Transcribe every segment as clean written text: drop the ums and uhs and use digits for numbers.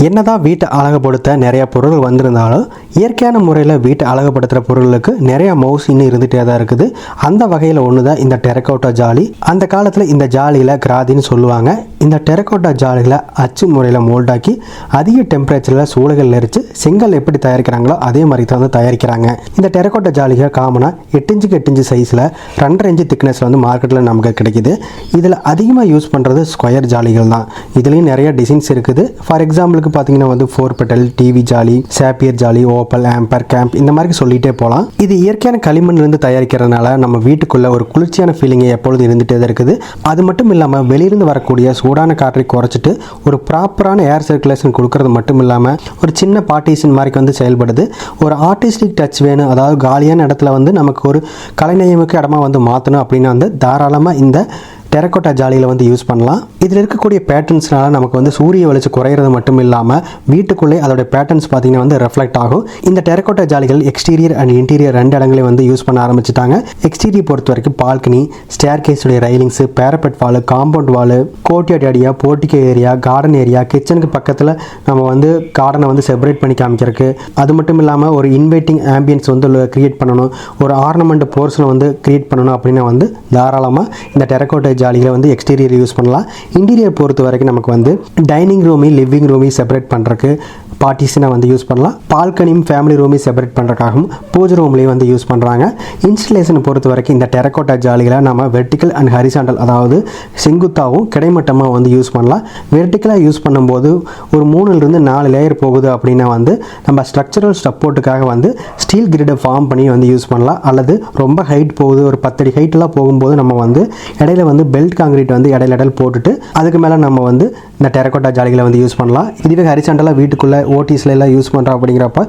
என்னதான் வீட்டை அழகுபடுத்த நிறைய பொருள் வந்திருந்தாலும் இயற்கையான முறையில் வீட்டை அழகுபடுத்துகிற பொருளுக்கு நிறைய மவுஸ் இன்னும் இருந்துகிட்டே தான் இருக்குது. அந்த வகையில் ஒன்று தான் இந்த டெரக்கோட்டா ஜாலி. அந்த காலத்தில் இந்த ஜாலியில் கிராதின்னு சொல்லுவாங்க. இந்த டெரக்கோட்டா ஜாலிகளை அச்சு முறையில் மோல்டாக்கி அதிக டெம்பரேச்சரில் சூளைகள் நெரிச்சு செங்கல் எப்படி தயாரிக்கிறாங்களோ அதே மாதிரி தான் வந்து தயாரிக்கிறாங்க. இந்த டெரக்கோட்டா ஜாலிகள் காமனாக 8 இன்ச்சுக்கு 8 இன்ச்சு சைஸில் 2.5 இன்ச்சு திக்னஸில் வந்து மார்க்கெட்டில் நமக்கு கிடைக்குது. இதில் அதிகமாக யூஸ் பண்ணுறது ஸ்கொயர் ஜாலிகள் தான். இதுலேயும் நிறைய டிசைன்ஸ் இருக்குது. ஃபார் எக்ஸாம்பிளுக்கு பார்த்தீங்கன்னா வந்து 4 petal, TV jali, sapphire jali, opal, amber, camp இந்த மாதிரி சொல்லிகிட்டே போகலாம். இது இயற்கையான களிமண்ணிலிருந்து தயாரிக்கிறதுனால நம்ம வீட்டுக்குள்ளே ஒரு குளிர்ச்சியான ஃபீலிங்கை எப்பொழுதும் இருந்துகிட்டே தான் இருக்குது. அது மட்டும் இல்லாமல் வெளியிருந்து வரக்கூடிய சூடான காற்றை குறைச்சிட்டு ஒரு ப்ராப்பரான ஏர் சர்க்குலேஷன் கொடுக்கறது மட்டும் இல்லாமல் ஒரு சின்ன பார்ட்டிஷன் மாதிரி வந்து செயல்படுது. ஒரு ஆர்டிஸ்டிக் டச் வேணும், அதாவது காலியான இடத்துல வந்து நமக்கு ஒரு கலைநயமிக்க இடமா வந்து மாற்றணும் அப்படின்னா வந்து தாராளமாக இந்த டெரக்கோட்டா ஜாலியில் வந்து யூஸ் பண்ணலாம். இதில் இருக்கக்கூடிய பேட்டர்ன்ஸ்னால நமக்கு வந்து சூரிய வெளிச்சம் குறையிறது மட்டும் இல்லாமல் வீட்டுக்குள்ளே அதோட பேட்டர்ன்ஸ் பார்த்தீங்கன்னா வந்து ரெஃப்ளெக்ட் ஆகும். இந்த டெரக்கோட்டா ஜாலிகள் எக்ஸ்டீரியர் அண்ட் இன்டீரியர் 2 இடங்களையும் வந்து யூஸ் பண்ண ஆரம்பிச்சிட்டாங்க. எக்ஸ்டீரியர் பொறுத்த வரைக்கும் பால்கனி, ஸ்டேர் கேஸுடைய railings, parapet wall, compound wall, courtyard area, portico area, garden area, கிச்சனுக்கு பக்கத்தில் நம்ம வந்து கார்டனை வந்து செப்பரேட் பண்ணி காமிக்கிறதுக்கு, அது மட்டும் இல்லாமல் ஒரு இன்வைட்டிங் ஆம்பியன்ஸ் வந்து கிரியேட் பண்ணணும், ஒரு ஆர்னமெண்ட் போர்ஷனை வந்து கிரியேட் பண்ணணும் அப்படின்னா வந்து தாராளமாக இந்த டெரக்கோட்டா ஜாலிகளை வந்து எக்ஸ்டீரியர் யூஸ் பண்ணலாம். இன்டீரியர் பொறுத்த வரைக்கும் நமக்கு வந்து dining Rumi, living Rumi separate பண்ணுறதுக்கு பார்ட்டிஷனை வந்து யூஸ் பண்ணலாம். பால்கனியும் ஃபேமிலி ரூமையும் செப்பரேட் பண்ணுறதுக்காகவும் பூஜை ரூம்லேயும் வந்து யூஸ் பண்ணுறாங்க. இன்ஸ்டலேஷனை பொறுத்த வரைக்கும் இந்த டெரக்கோட்டா ஜாலிகளை நம்ம வெர்டிக்கல் அண்ட் ஹரிசாண்டல், அதாவது செங்குத்தாகவும் கிடைமட்டமாக வந்து யூஸ் பண்ணலாம். வெர்டிக்கலாக யூஸ் பண்ணும்போது ஒரு 3லிருந்து 4 லேயர் போகுது அப்படின்னா வந்து நம்ம ஸ்ட்ரக்சரல் சப்போர்ட்டுக்காக வந்து ஸ்டீல் கிரிடை ஃபார்ம் பண்ணி வந்து யூஸ் பண்ணலாம். அல்லது ரொம்ப ஹைட் போகுது, ஒரு 10 அடி ஹைட்டெலாம் போகும்போது நம்ம வந்து இடையில வந்து பெல்ட் காங்கிரீட் வந்து இடையில போட்டுட்டு அதுக்கு மேலே நம்ம வந்து இந்த டெரக்கோட்டா ஜாலிகளை வந்து யூஸ் பண்ணலாம். இதுவே ஹரிசாண்டலாக வீட்டுக்குள்ளே ஓடிஸ்ல எல்லாம் யூஸ் பண்ணுறோம் அப்படிங்கிறப்ப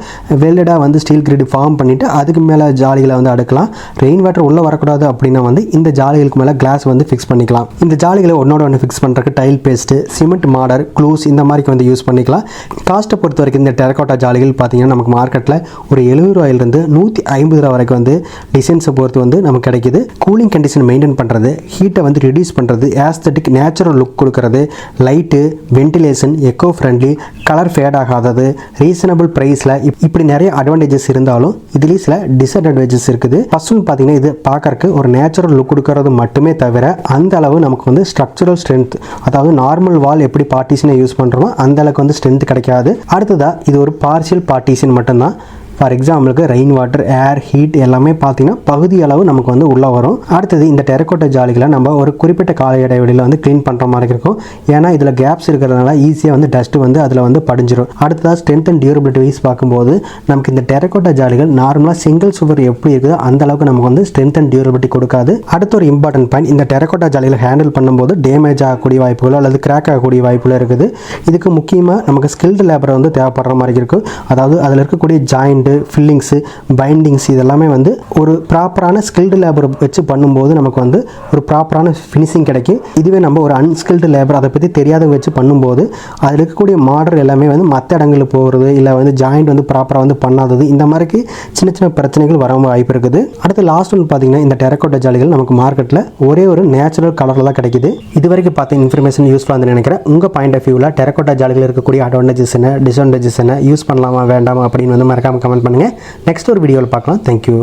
வெல்டடாக வந்து ஸ்டீல் கிரிட் ஃபார்ம் பண்ணிவிட்டு அதுக்கு மேலே ஜாலிகளை வந்து அடுக்கலாம். ரெயின் வாட்டர் உள்ளே வரக்கூடாது அப்படின்னா வந்து இந்த ஜாலிகளுக்கு மேலே கிளாஸ் வந்து ஃபிக்ஸ் பண்ணிக்கலாம். இந்த ஜாலிகளை ஒன்னோட ஒன்று ஃபிக்ஸ் பண்ணுறதுக்கு tile paste, cement mortar, glues இந்த மாதிரி வந்து யூஸ் பண்ணிக்கலாம். காஸ்ட்டை பொறுத்த வரைக்கும் இந்த டெரக்கோட்டா ஜாலிகள் பார்த்தீங்கன்னா நமக்கு மார்க்கெட்டில் ஒரு 70 ரூபாயிலிருந்து 150 ரூபா வரைக்கும் வந்து டிசைன்ஸை பொறுத்து வந்து நமக்கு கிடைக்குது. கூலிங் கண்டிஷன் மெயின்டைன் பண்ணுறது, ஹீட்டை வந்து ரிடியூஸ் பண்ணுறது, ஆஸ்தட்டிக் நேச்சுரல் லுக் கொடுக்கறது, light, ventilation, eco friendly, colour fade ஆகாதது, ரீசனபிள் ப்ரைஸில், இப்படி நிறைய அட்வான்டேஜஸ் இருந்தாலும் இதுலேயும் சில டிஸ்அட்வான்டேஜஸ் இருக்குது. ஃபர்ஸ்ட் பார்த்தீங்கன்னா இது பார்க்கறக்கு ஒரு நேச்சுரல் லுக் கொடுக்கறது மட்டுமே தவிர அந்த அளவு நமக்கு வந்து ஸ்ட்ரக்சரல் ஸ்ட்ரென்த், அதாவது நார்மல் வால் எப்படி பார்ட்டிஷனை யூஸ் பண்ணுறோமோ அந்த அளவுக்கு வந்து ஸ்ட்ரென்த் கிடைக்காது. அடுத்ததாக இது ஒரு பார்ஷியல் பார்ட்டிஷன் மட்டும்தான். ஃபார் எக்ஸாம்பிளுக்கு ரெயின் வாட்டர், ஏர், ஹீட் எல்லாமே பார்த்தீங்கன்னா பகுதி அளவு நமக்கு வந்து உள்ளே வரும். அடுத்தது இந்த டெரக்கோட்டா ஜாலிகளை நம்ம ஒரு குறிப்பிட்ட கால இடைவெளியில் வந்து க்ளீன் பண்ணுற மாதிரி இருக்கும். ஏன்னா இதில் கேப்ஸ் இருக்கிறதுனால ஈஸியாக வந்து டஸ்ட்டு வந்து அதில் வந்து படிஞ்சிடும். அடுத்ததாக ஸ்ட்ரென்த் அண்ட் டியூரபிலிட்டி வைஸ் பார்க்கும்போது நமக்கு இந்த டெரக்கோட்டா ஜாலிகள் நார்மலாக சிங்கிள் சுவர் எப்படி இருக்குதோ அந்த அளவுக்கு நமக்கு வந்து ஸ்ட்ரென்த் அண்ட் டியூரபிலிட்டி கொடுக்காது. அடுத்த ஒரு இம்பார்ட்டன்ட் பாயிண்ட், இந்த டெரக்கோட்டா ஜாலிகளை ஹேண்டில் பண்ணும்போது டேமேஜ் ஆகக்கூடிய வாய்ப்புகளோ அல்லது கிராக் ஆகக்கூடிய வாய்ப்புகளோ இருக்குது. இதுக்கு முக்கியமாக நமக்கு ஸ்கில்டு லேபர் வந்து தேவைப்படுற மாதிரி இருக்கும். அதாவது அதில் இருக்கக்கூடிய ஜாயிண்ட், ஃபில்லிங்ஸு, பைண்டிங்ஸ் இதெல்லாமே வந்து ஒரு ப்ராப்பரான ஸ்கில்டு லேபர் வச்சு பண்ணும்போது நமக்கு வந்து ஒரு ப்ராப்பரான ஃபினிஷிங் கிடைக்கும். இதுவே நம்ம ஒரு அன்ஸ்கில்டு லேபர் அதை பற்றி தெரியாத வச்சு பண்ணும்போது அதில் இருக்கக்கூடிய மாடல் எல்லாமே வந்து மற்ற இடங்களில் போகிறது, இல்லை வந்து ஜாயிண்ட் வந்து ப்ராப்பராக வந்து பண்ணாதது, இந்த மாதிரி சின்ன சின்ன பிரச்சனைகள் வர வாய்ப்பு இருக்குது. அடுத்து லாஸ்ட் ஒன்று பார்த்தீங்கன்னா இந்த டெரக்கோட்டா ஜாலிகள் நமக்கு மார்க்கெட்டில் ஒரே ஒரு நேச்சுரல் கலரில் தான் கிடைக்குது. இது வரைக்கும் பார்த்த இன்ஃபர்மேஷன் யூஸ்ஃபுல்லாக வந்து நினைக்கிறேன். உங்கள் பாயிண்ட் ஆஃப் வியூவில் டெரக்கோட்டா ஜாலிகள் இருக்கக்கூடிய அட்வான்டேஜஸ் என்ன, டிஸ்அட்வான்டேஜஸ் என்ன, யூஸ் பண்ணலாமா வேண்டாமா அப்படின்னு வந்து மறக்காமல் கமெண்ட் பண்ணுங்கள். நெக்ஸ்ட் ஒரு வீடியோவில் பார்க்கலாம். தேங்க்யூ.